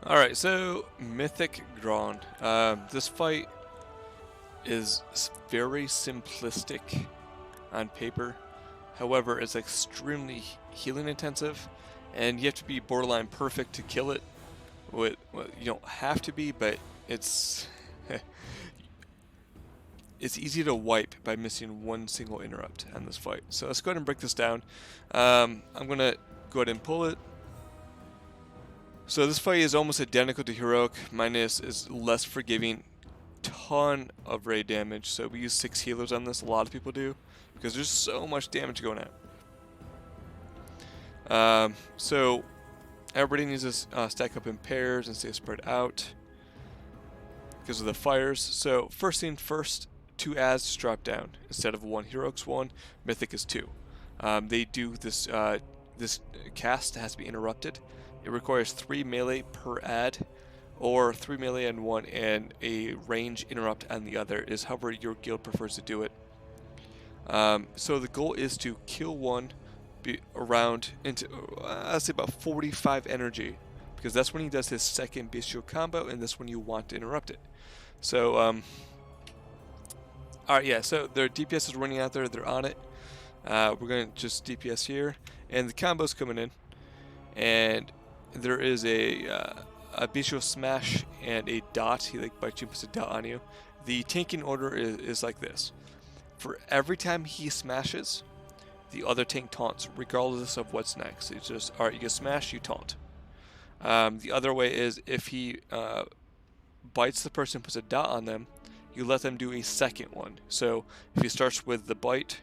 Alright, so Mythic Grong. This fight is very simplistic on paper. However, it's extremely healing intensive, and you have to be borderline perfect to kill it. Well, you don't have to be, but it's it's easy to wipe by missing one single interrupt on this fight. So let's go ahead and break this down. I'm gonna go ahead and pull it. So this fight is almost identical to Heroic, minus is less forgiving, ton of raid damage. So we use 6 healers on this, a lot of people do, because there's so much damage going out. So everybody needs to stack up in pairs and stay spread out because of the fires. So first thing first, 2 ads drop down instead of 1. Heroic's 1, Mythic is 2. They do this, this cast has to be interrupted. It requires 3 melee per ad, or 3 melee on one and a range interrupt on the other, is however your guild prefers to do it. So the goal is to kill one around into, let's say about 45 energy, because that's when he does his second bestial combo, and that's when you want to interrupt it. So, alright, yeah, so their DPS is running out there, they're on it. We're going to just DPS here, and the combo's coming in, and there is a bestial smash and a dot. He like bites you and puts a dot on you. The tanking order is like this. For every time he smashes, the other tank taunts, regardless of what's next. It's just, alright, you get smashed, you taunt. The other way is if he bites the person, puts a dot on them, you let them do a second one. So if he starts with the bite,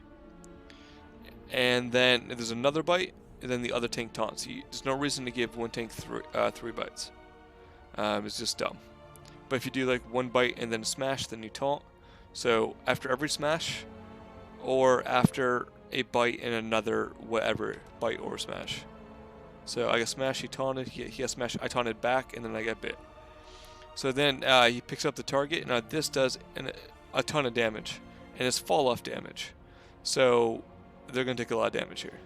and then there's another bite, and then the other tank taunts. There's no reason to give one tank 3 bites. It's just dumb. But if you do like 1 bite and then a smash, then you taunt. So after every smash, or after a bite and another whatever bite or smash. So I got smashed, he taunted, he got smashed, I taunted back, and then I got bit. So then he picks up the target. Now this does a ton of damage, and it's fall off damage. So they're going to take a lot of damage here.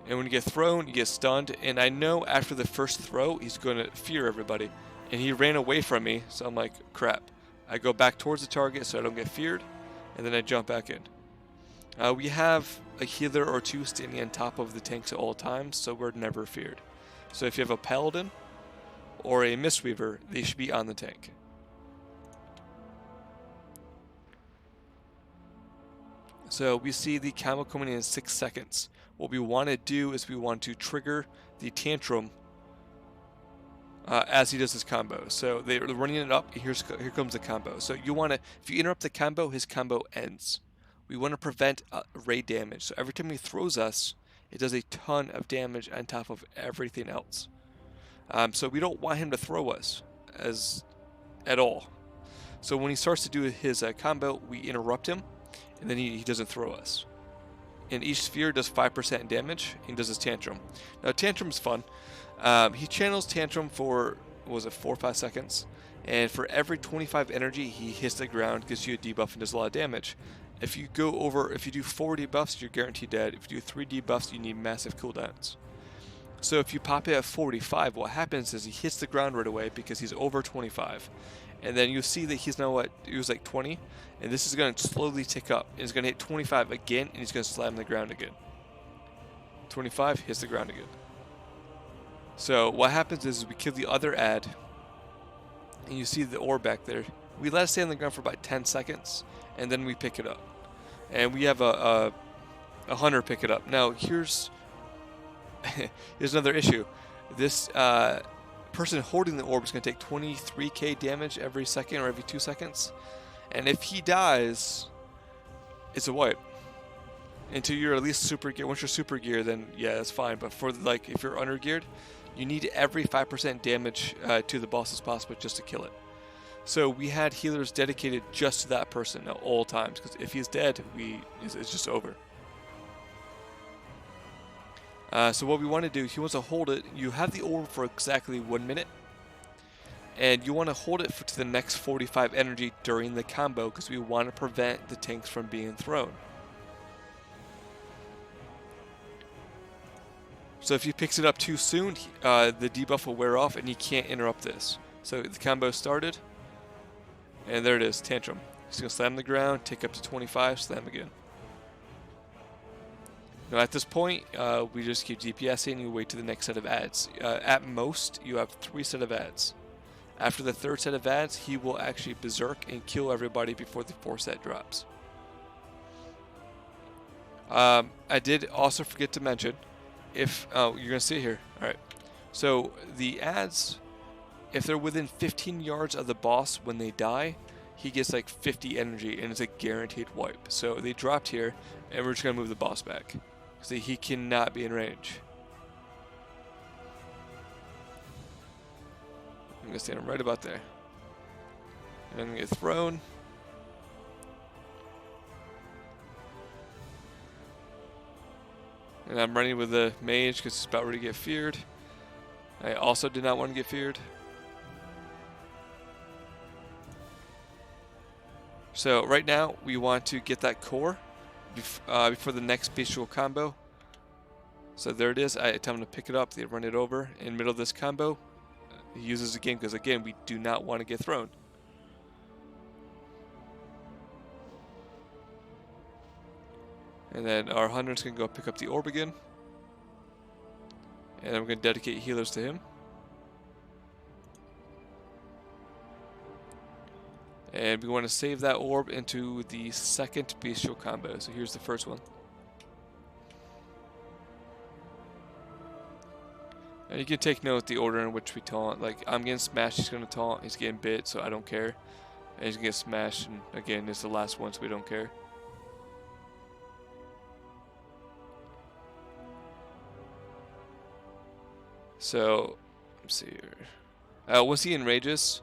And when you get thrown, you get stunned. And I know after the first throw, he's going to fear everybody. And he ran away from me, so I'm like, crap. I go back towards the target so I don't get feared, and then I jump back in. We have a healer or 2 standing on top of the tanks at all times, so we're never feared. So if you have a paladin or a mistweaver, they should be on the tank. So we see the combo coming in 6 seconds. What we want to do is we want to trigger the tantrum as he does his combo. So they're running it up, here comes the combo. So you want to, if you interrupt the combo, his combo ends. We want to prevent raid damage. So every time he throws us, it does a ton of damage on top of everything else. So we don't want him to throw us at all. So when he starts to do his combo, we interrupt him, and then he doesn't throw us. And each sphere does 5% damage, and he does his tantrum. Now tantrum's fun. He channels tantrum for, what was it, 4 or 5 seconds, and for every 25 energy he hits the ground, gives you a debuff and does a lot of damage. If you do 4 debuffs, you're guaranteed dead. If you do 3 debuffs, you need massive cooldowns. So if you pop it at 45, what happens is he hits the ground right away because he's over 25. And then you see that he's now what, he was like 20, and this is going to slowly tick up. And he's going to hit 25 again, and he's going to slam the ground again. 25, hits the ground again. So what happens is we kill the other ad, and you see the orb back there. We let it stay on the ground for about 10 seconds, and then we pick it up. And we have a hunter pick it up. Now here's another issue. This person holding the orb is going to take 23k damage every second or every 2 seconds. And if he dies, it's a wipe. Until you're at least super gear. Once you're super gear, then yeah, that's fine. But for like, if you're under geared, you need every 5% damage to the boss as possible just to kill it. So we had healers dedicated just to that person at all times, because if he's dead, it's just over. So what we want to do, he wants to hold it. You have the orb for exactly 1 minute, and you want to hold it to the next 45 energy during the combo, because we want to prevent the tanks from being thrown. So if he picks it up too soon, the debuff will wear off and he can't interrupt this. So the combo started, and there it is, Tantrum. He's going to slam the ground, take up to 25, slam again. Now at this point, we just keep DPSing and you wait to the next set of ads. At most, you have 3 set of ads. After the 3rd set of ads, he will actually berserk and kill everybody before the 4th set drops. I did also forget to mention, if you're going to see it here. Alright, so the ads, if they're within 15 yards of the boss when they die, he gets like 50 energy and it's a guaranteed wipe. So they dropped here, and we're just going to move the boss back. Because he cannot be in range. I'm going to stand him right about there. And I'm going to get thrown. And I'm running with the mage because he's about ready to get feared. I also did not want to get feared. So right now we want to get that core before the next bestial combo. So there it is. I tell him to pick it up. They run it over in the middle of this combo. He uses it again because again we do not want to get thrown. And then our hunter's going to go pick up the orb again. And I'm going to dedicate healers to him. And we want to save that orb into the second bestial combo. So here's the first one. And you can take note the order in which we taunt. Like, I'm getting smashed, he's going to taunt. He's getting bit, so I don't care. And he's going to get smashed, and again, it's the last one, so we don't care. So, let's see here. Once he enrages,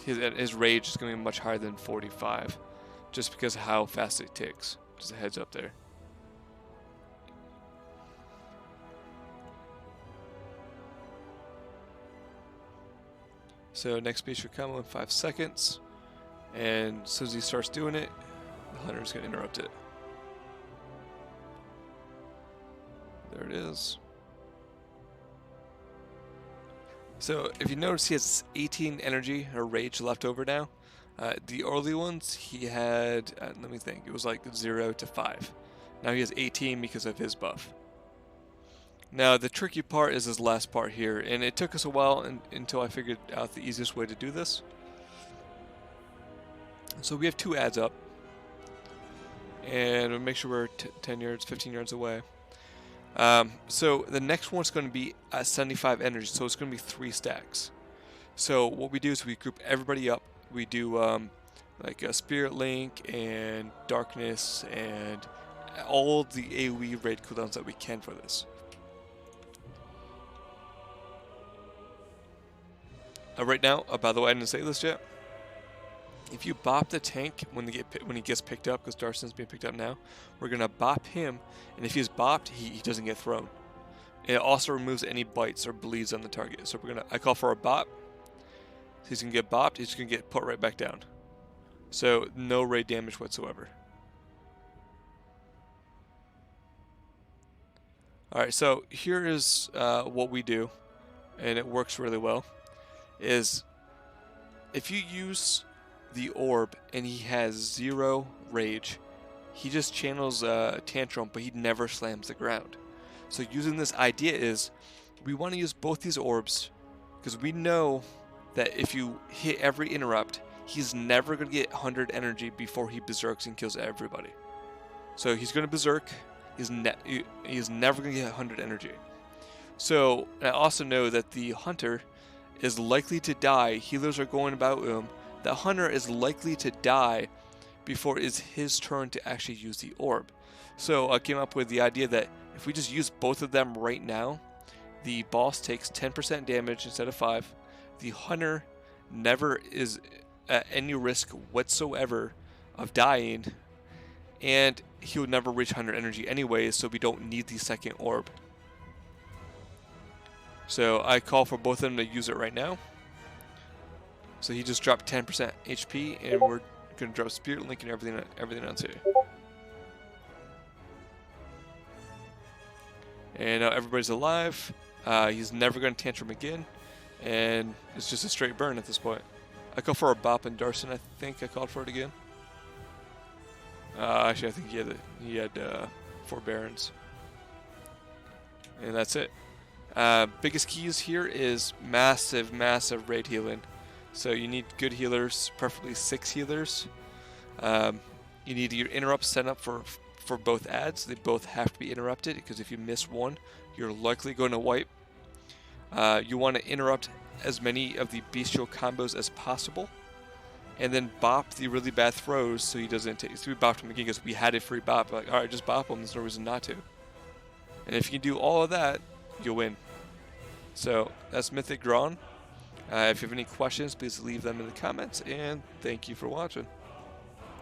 his rage is going to be much higher than 45, just because of how fast it ticks. Just a heads up there. So next bestial combo in 5 seconds, and as soon as he starts doing it, the hunter's going to interrupt it. There it is. So if you notice, he has 18 energy or rage left over now. The early ones he had, let me think, it was like 0 to 5. Now he has 18 because of his buff. Now the tricky part is this last part here, and it took us a while until I figured out the easiest way to do this. So we have 2 ads up, and we'll make sure we're 10 yards, 15 yards away. So the next one's going to be at 75 energy, so it's going to be 3 stacks. So what we do is we group everybody up. We do like a Spirit Link and Darkness and all the AoE raid cooldowns that we can for this. Right now, by the way, I didn't say this yet. If you bop the tank when he gets picked up, because Darson's being picked up now, we're gonna bop him, and if he's bopped, he doesn't get thrown. It also removes any bites or bleeds on the target. So I call for a bop. He's gonna get bopped. He's gonna get put right back down. So no raid damage whatsoever. All right. So here is what we do, and it works really well. Is if you use the orb and he has 0 rage, he just channels Tantrum, but he never slams the ground. So using this idea is we want to use both these orbs because we know that if you hit every interrupt, he's never going to get 100 energy before he berserks and kills everybody. So he's going to berserk, he's never going to get 100 energy. So I also know that the hunter is likely to die. Healers are going about him. The hunter is likely to die before it's his turn to actually use the orb. So I came up with the idea that if we just use both of them right now, the boss takes 10% damage instead of 5. The hunter never is at any risk whatsoever of dying, and he would never reach 100 energy anyway, so we don't need the second orb. So I call for both of them to use it right now. So he just dropped 10% HP, and we're going to drop Spirit Link and everything else here. And now everybody's alive. He's never going to tantrum again. And it's just a straight burn at this point. I call for a Bop and Darson. I think I called for it again. Actually, I think he had 4 Barons. And that's it. Biggest keys here is massive raid healing. So you need good healers, preferably 6 healers. You need your interrupts set up for both ads. They both have to be interrupted, because if you miss one, you're likely going to wipe. You want to interrupt as many of the bestial combos as possible, and then bop the really bad throws so he doesn't take. So we bopped him again because we had a free bop. Like, all right, just bop him. There's no reason not to. And if you can do all of that, you'll win. So that's Mythic Grong. If you have any questions, please leave them in the comments, and thank you for watching.